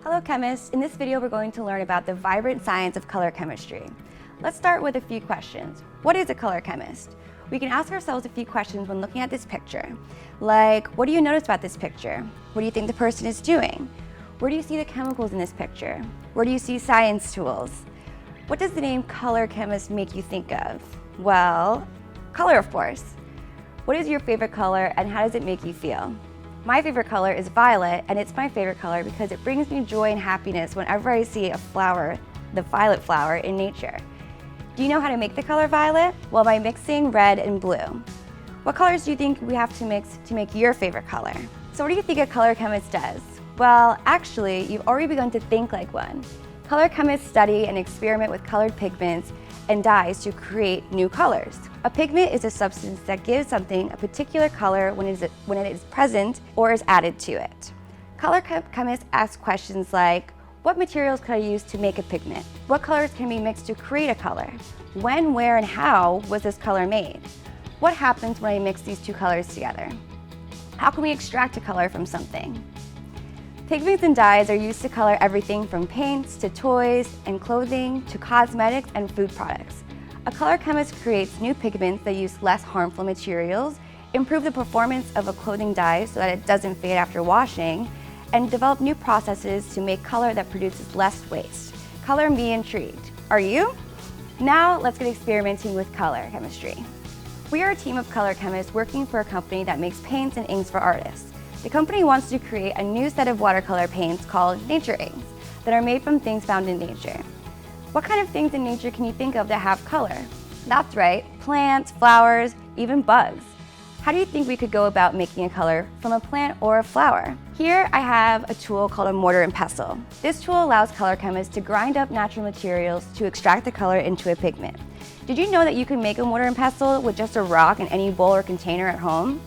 Hello chemists, in this video we're going to learn about the vibrant science of color chemistry. Let's start with a few questions. What is a color chemist? We can ask ourselves a few questions when looking at this picture, like what do you notice about this picture? What do you think the person is doing? Where do you see the chemicals in this picture? Where do you see science tools? What does the name color chemist make you think of? Well, color of course. What is your favorite color and how does it make you feel? My favorite color is violet, and it's my favorite color because it brings me joy and happiness whenever I see a flower, the violet flower, in nature. Do you know how to make the color violet? Well, by mixing red and blue. What colors do you think we have to mix to make your favorite color? So what do you think a color chemist does? Well, actually, you've already begun to think like one. Color chemists study and experiment with colored pigments and dyes to create new colors. A pigment is a substance that gives something a particular color when it is present or is added to it. Color chemists ask questions like, what materials could I use to make a pigment? What colors can be mixed to create a color? When, where, and how was this color made? What happens when I mix these two colors together? How can we extract a color from something? Pigments and dyes are used to color everything from paints to toys and clothing to cosmetics and food products. A color chemist creates new pigments that use less harmful materials, improve the performance of a clothing dye so that it doesn't fade after washing, and develop new processes to make color that produces less waste. Color me intrigued. Are you? Now let's get experimenting with color chemistry. We are a team of color chemists working for a company that makes paints and inks for artists. The company wants to create a new set of watercolor paints called nature inks that are made from things found in nature. What kind of things in nature can you think of that have color? That's right, plants, flowers, even bugs. How do you think we could go about making a color from a plant or a flower? Here I have a tool called a mortar and pestle. This tool allows color chemists to grind up natural materials to extract the color into a pigment. Did you know that you can make a mortar and pestle with just a rock in any bowl or container at home?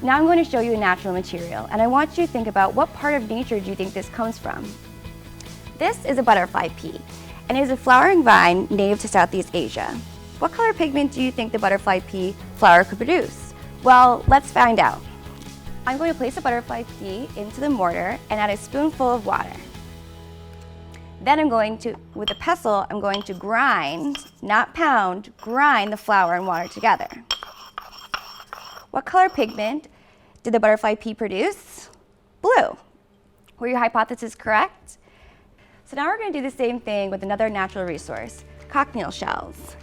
Now I'm going to show you a natural material, and I want you to think about what part of nature do you think this comes from? This is a butterfly pea, and it is a flowering vine native to Southeast Asia. What color pigment do you think the butterfly pea flower could produce? Well, let's find out. I'm going to place a butterfly pea into the mortar and add a spoonful of water. Then with a pestle, I'm going to grind, not pound, grind the flour and water together. What color pigment did the butterfly pea produce? Blue. Were your hypotheses correct? So now we're going to do the same thing with another natural resource, cochineal shells.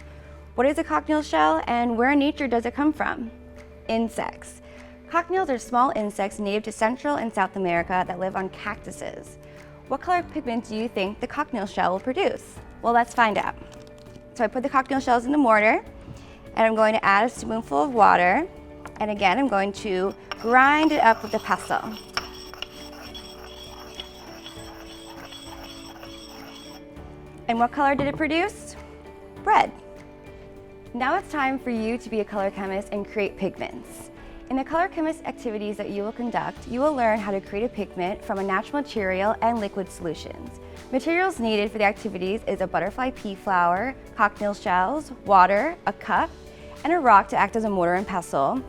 What is a cochineal shell and where in nature does it come from? Insects. Cochineals are small insects native to Central and South America that live on cactuses. What color pigment do you think the cochineal shell will produce? Well, let's find out. So I put the cochineal shells in the mortar, and I'm going to add a spoonful of water. And again, I'm going to grind it up with the pestle. And what color did it produce? Red. Now it's time for you to be a color chemist and create pigments. In the color chemist activities that you will conduct, you will learn how to create a pigment from a natural material and liquid solutions. Materials needed for the activities is a butterfly pea flower, cochineal shells, water, a cup, and a rock to act as a mortar and pestle,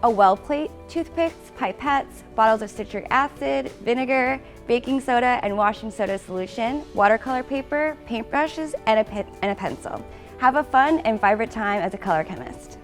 a well plate, toothpicks, pipettes, bottles of citric acid, vinegar, baking soda and washing soda solution, watercolor paper, paintbrushes, and a pencil. Have a fun and vibrant time as a color chemist.